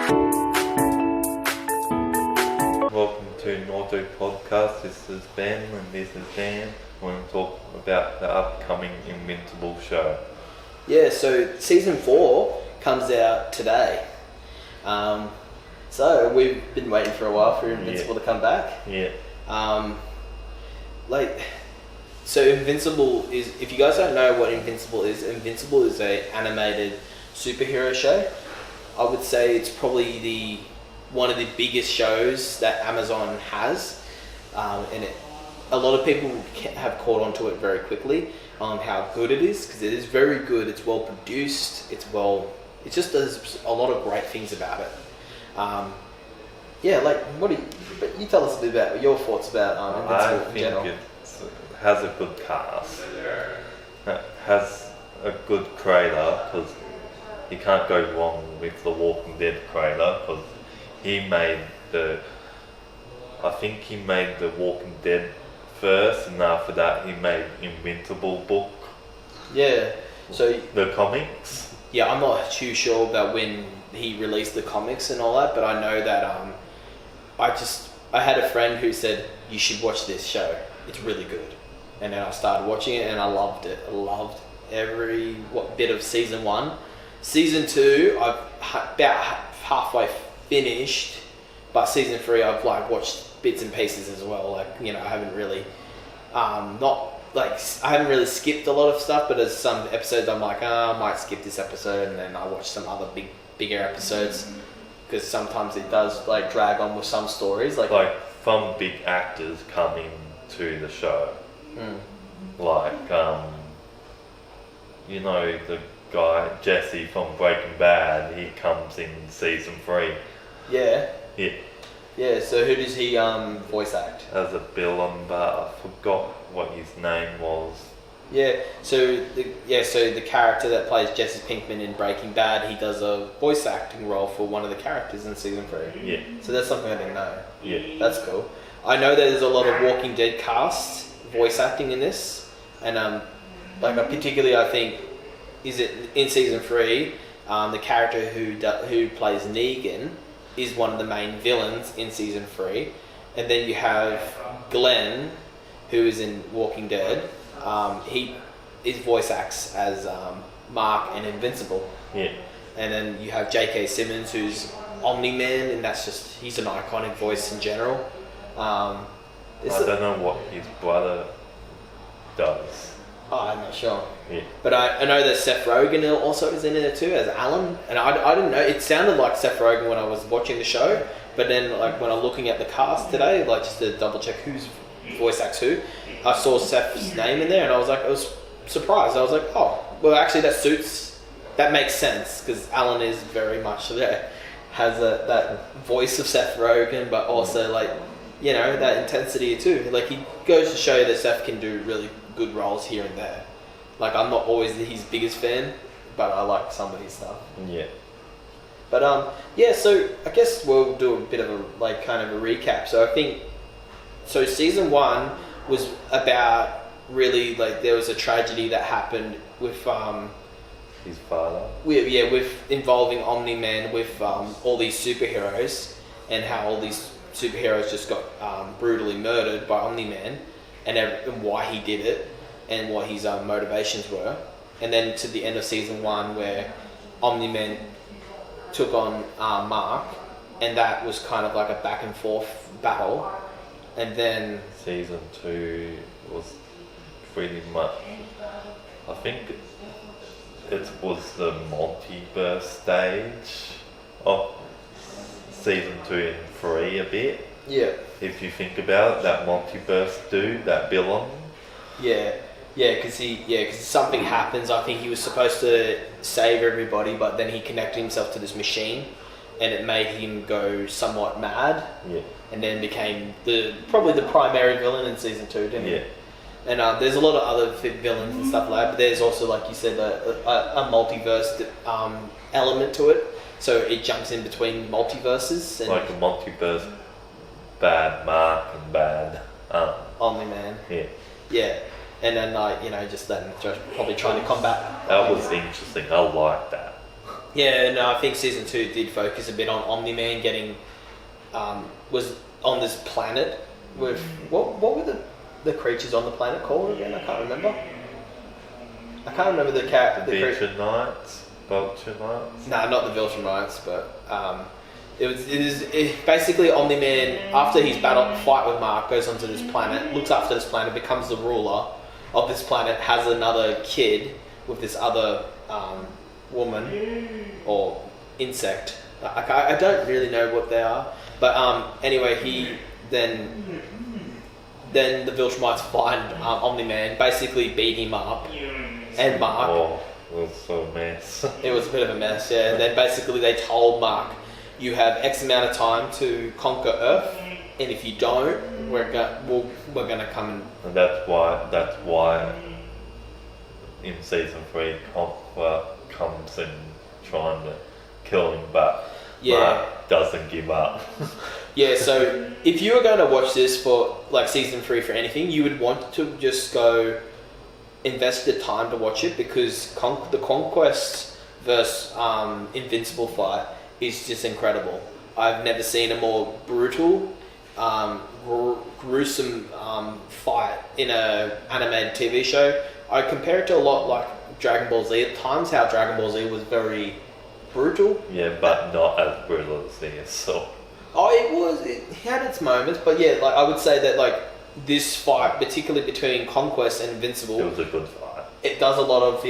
Welcome to Norto podcast. This is Ben and this is Dan. We're going to talk about the upcoming Invincible show. Yeah, so season 4 comes out today. So we've been waiting for a while for Invincible to come back. Yeah. So Invincible is, if you guys don't know what Invincible is an animated superhero show. I would say it's probably one of the biggest shows that Amazon has, and a lot of people have caught on to it very quickly on how good it is, because it is very good. It's well produced. It just does a lot of great things about it. You tell us a bit about your thoughts about Invincible in general. I think it has a good cast. It has a good creator, because you can't go wrong with the Walking Dead creator, because he made the Walking Dead first, and after that he made Invincible book. Yeah. So the comics. Yeah, I'm not too sure about when he released the comics and all that, but I know that I had a friend who said you should watch this show. It's really good, and then I started watching it and I loved it. I loved every bit of season 1. Season 2, I've about halfway finished, but season 3 I've watched bits and pieces as well. I haven't really I haven't really skipped a lot of stuff, but there's some episodes I'm like, I might skip this episode, and then I watch some other bigger episodes, because sometimes it does drag on with some stories. Some big actors come into the show. The guy Jesse from Breaking Bad, he comes in season 3. Yeah. Yeah. Yeah, so who does he voice act? As a villain, but I forgot what his name was. Yeah, so the character that plays Jesse Pinkman in Breaking Bad, he does a voice acting role for one of the characters in season 3. Yeah. So that's something I didn't know. Yeah. That's cool. I know there's a lot of Walking Dead cast voice acting in this, and particularly I think is it in season 3, the character who plays Negan is one of the main villains in season 3, and then you have Glenn, who is in Walking Dead. His voice acts as Mark in Invincible. Yeah. And then you have J.K. Simmons, who's Omni-Man, and he's an iconic voice in general. I don't know what his brother does. Oh, I'm not sure. Yeah. But I know that Seth Rogen also is in it too as Alan, and I didn't know. It sounded like Seth Rogen when I was watching the show, but then when I'm looking at the cast today, just to double check who's voice acts who, I saw Seth's name in there, and I was surprised. I was like, oh, well, actually that makes sense, because Alan is very much there, has that voice of Seth Rogen, but also that intensity too. He goes to show that Seth can do really good roles here and there. I'm not always his biggest fan, but I like some of his stuff. Yeah. But so I guess we'll do a bit of a kind of a recap. So I think season 1 was about really there was a tragedy that happened with his father. With involving Omni-Man with all these superheroes, and how all these superheroes just got brutally murdered by Omni-Man, and why he did it, and what his motivations were. And then to the end of season 1, where Omni-Man took on Mark, and that was kind of a back and forth battle. And then season 2 was pretty much, I think it was the multiverse stage of season 2 and 3 a bit. Yeah. If you think about it, that multiverse dude, that villain. Yeah, because something happens. I think he was supposed to save everybody, but then he connected himself to this machine, and it made him go somewhat mad. Yeah. And then became probably the primary villain in season 2, didn't he? Yeah. And there's a lot of other villains and stuff like that, but there's also, like you said, a multiverse element to it. So it jumps in between multiverses. And a multiverse, bad Mark and bad Omni-Man. Yeah. Yeah. And then, just probably trying to combat. That was interesting. I like that. Yeah, no, I think season 2 did focus a bit on Omni-Man getting was on this planet with what were the creatures on the planet called again? I can't remember. I can't remember the cat. The Vulture Knights, Vulture Knights. No, not the Vulture Knights, but it basically Omni-Man after his fight with Mark goes onto this planet, looks after this planet, becomes the ruler of this planet, has another kid with this other woman or insect. I don't really know what they are, but anyway, he then the Viltrumites find Omni-Man, basically beat him up, and Mark. Oh, it was a mess. It was a bit of a mess, yeah. And then basically they told Mark, you have X amount of time to conquer Earth, and if you don't, we're gonna come and that's why in season 3 Conqueror comes in trying to kill him, but Mark doesn't give up. Yeah, so if you were going to watch this for like season 3 for anything, you would want to just go invest the time to watch it, because the Conquest versus Invincible fight is just incredible. I've never seen a more brutal, gruesome fight in a animated TV show. I compare it to a lot like Dragon Ball Z at times, how Dragon Ball Z was very brutal. Yeah, but not as brutal as this. So. Oh, it had its moments, but yeah, like I would say that like this fight, particularly between Conquest and Invincible, it was a good fight. It does a lot of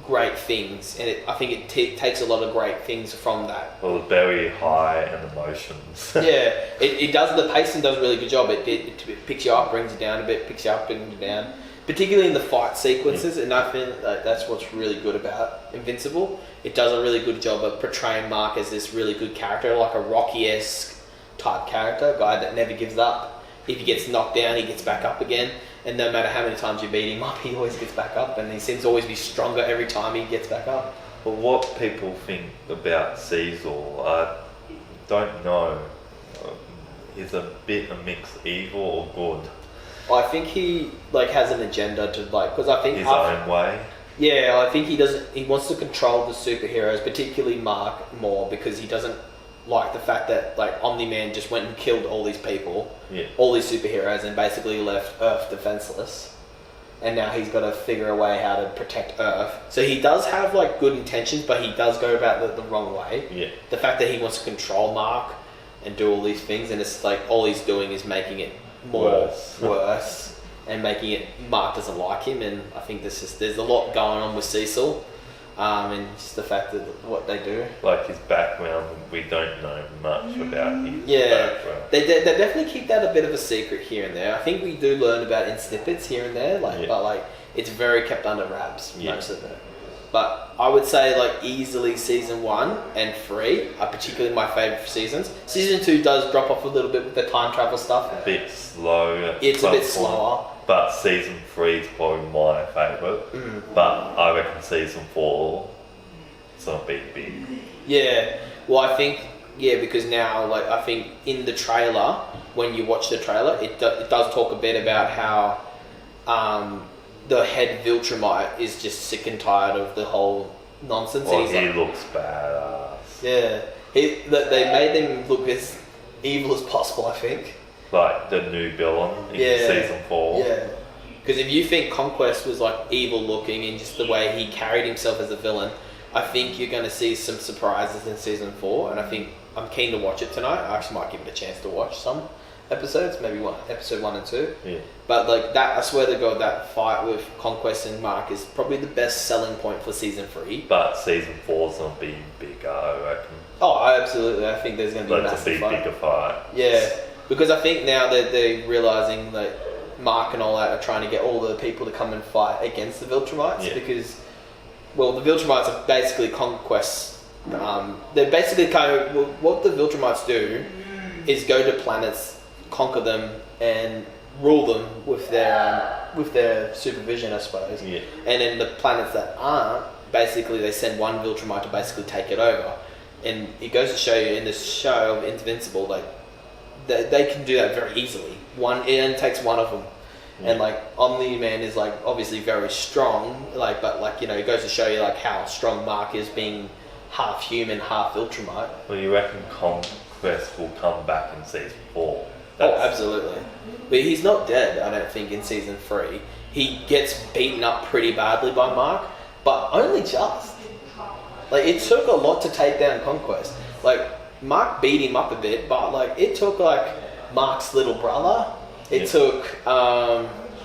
great things, and I think it takes a lot of great things from that. Well, very high in emotions. Yeah, it does. The pacing does a really good job. It picks you up, brings you down a bit, picks you up, brings you down. Particularly in the fight sequences, and I think that's what's really good about Invincible. It does a really good job of portraying Mark as this really good character, like a Rocky-esque type character, a guy that never gives up. If he gets knocked down, he gets back up again, and no matter how many times you beat him up, he always gets back up, and he seems to always be stronger every time he gets back up. Well, what people think about Cecil, I don't know. He's a bit a mixed evil or good. I think he has an agenda to because I think his own way. Yeah, I think he doesn't. He wants to control the superheroes, particularly Mark, more because he doesn't like the fact that Omni-Man just went and killed all these people, all these superheroes, and basically left Earth defenseless. And now he's got to figure a way how to protect Earth. So he does have good intentions, but he does go about it the wrong way. Yeah. The fact that he wants to control Mark and do all these things, and it's all he's doing is making it worse and making it Mark doesn't like him, and I think there's a lot going on with Cecil, and just the fact that what they do, his background, we don't know much about his background. They definitely keep that a bit of a secret here and there. I think we do learn about in snippets here and there, but it's very kept under wraps most of it. But I would say easily season 1 and 3 are particularly my favourite seasons. Season 2 does drop off a little bit with the time travel stuff. A bit slow. It's a bit slower. But season 3 is probably my favourite. But I reckon season 4 is not big. Yeah. Well, I think because now I think in the trailer, when you watch the trailer, it does talk a bit about how the head Viltrumite is just sick and tired of the whole nonsense. Well, he looks badass. Yeah. They made him look as evil as possible, I think. Like the new villain in season 4. Yeah. Because if you think Conquest was evil looking and just the way he carried himself as a villain, I think you're going to see some surprises in season 4, and I think I'm keen to watch it tonight. I actually might give it a chance to watch some episodes, maybe episode 1 and 2. Yeah. But that, I swear to God, that fight with Conquest and Mark is probably the best selling point for season 3. But season 4's not being bigger, I reckon. Oh, absolutely. I think there's going to be a massive fight. Bigger fight. Yeah, because I think now that they're realising that Mark and all that are trying to get all the people to come and fight against the Viltrumites because, well, the Viltrumites are basically Conquests. They're basically what the Viltrumites do is go to planets, conquer them, and rule them with their supervision, I suppose. Yeah. And then the planets that aren't, basically they send one Viltrumite to basically take it over. And it goes to show you in this show of Invincible, they can do that very easily. It only takes one of them. Yeah. And Omni-Man is obviously very strong, but it goes to show you how strong Mark is being half human, half Viltrumite. Well, you reckon Conquest will come back in season 4? Oh, absolutely. But he's not dead, I don't think, in season 3. He gets beaten up pretty badly by Mark, but only just. Like, it took a lot to take down Conquest. Like, Mark beat him up a bit, but, like, it took, like, Mark's little brother. It took,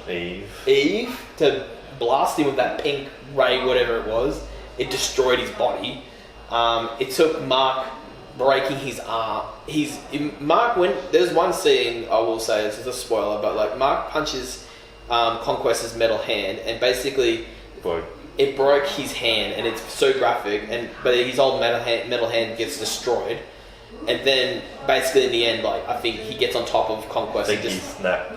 Eve to blast him with that pink ray, whatever it was. It destroyed his body. It took Mark breaking his arm. There's one scene, I will say, this is a spoiler, but, like, Mark punches Conquest's metal hand, and basically... It broke his hand, and it's so graphic. But his old metal hand gets destroyed, and then basically in the end, like, I think he gets on top of Conquest.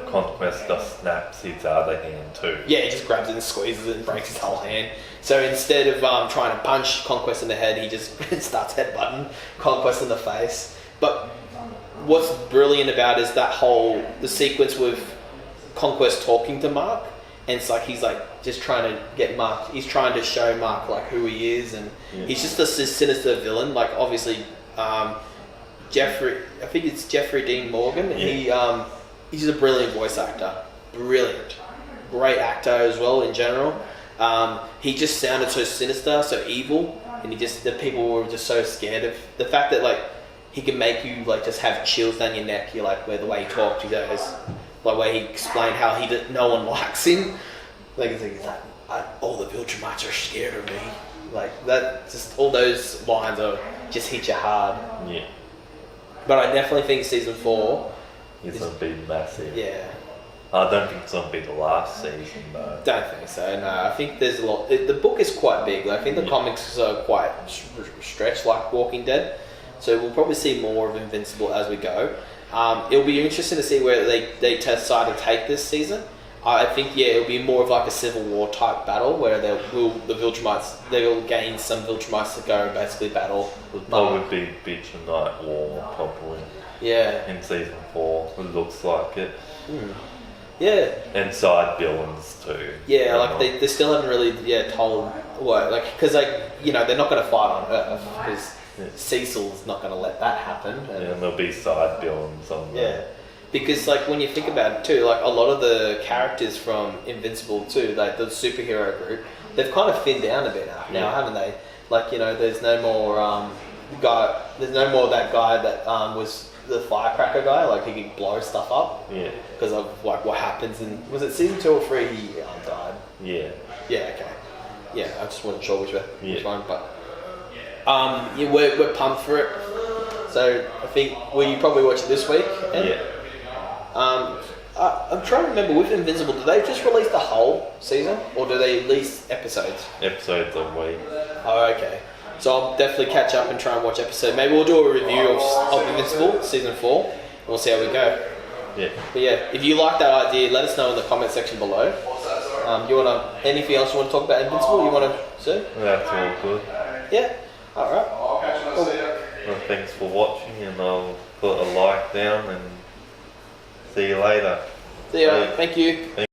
Conquest just snaps his other hand too. Yeah, he just grabs it and squeezes it and breaks his whole hand. So instead of trying to punch Conquest in the head, he just starts headbutting Conquest in the face. But what's brilliant about is the sequence with Conquest talking to Mark. And it's like he's like just trying to get Mark. He's trying to show Mark like who he is, and he's just a sinister villain. Like obviously, Jeffrey. I think it's Jeffrey Dean Morgan. Yeah. He's just a brilliant voice actor. Brilliant, great actor as well in general. He just sounded so sinister, so evil, and the people were just so scared of the fact that like he can make you like just have chills down your neck. You're like, where the way he talked, he goes. Like where he explained how no one likes him. Like he's like, all the Viltrumites are scared of me. Like that, just all those lines are just hit you hard. Yeah. But I definitely think season 4 is gonna be massive. Yeah. I don't think it's gonna be the last season though. Don't think so. No, I think there's a lot. The book is quite big. I think the comics are quite stretched, like Walking Dead. So we'll probably see more of Invincible as we go. It'll be interesting to see where they decide to take this season. I think it'll be more of like a Civil War type battle where the Viltrumites they'll gain some Viltrumites to go and basically battle. It'll probably be Bitch and Night War probably. Yeah. In season 4, it looks like it. Yeah. And side villains too. Yeah, like they still haven't really told what because they're not going to fight on Earth because. Cecil's not going to let that happen. And there'll be side villains on there. Yeah. Because, like, when you think about it, too, like, a lot of the characters from Invincible, too, like, the superhero group, they've kind of thinned down a bit now, haven't they? Like, there's no more there's no more that guy that was the firecracker guy, like, he could blow stuff up. Yeah. Because of, like, what happens in... Was it season 2 or 3 he died? Yeah. Yeah, okay. Yeah, I just wasn't sure which one, but... we're pumped for it. So I think you probably watch it this week. I'm trying to remember with Invincible, do they just release the whole season or do they release episodes? Episodes a week. Oh, okay. So I'll definitely catch up and try and watch episode. Maybe we'll do a review of Invincible season 4. And we'll see how we go. Yeah. But yeah, if you like that idea, let us know in the comment section below. Anything else you want to talk about Invincible? You want to say? That's all good. Yeah. Alright. Well, thanks for watching, and I'll put a like down and see you later. See ya. Thank you.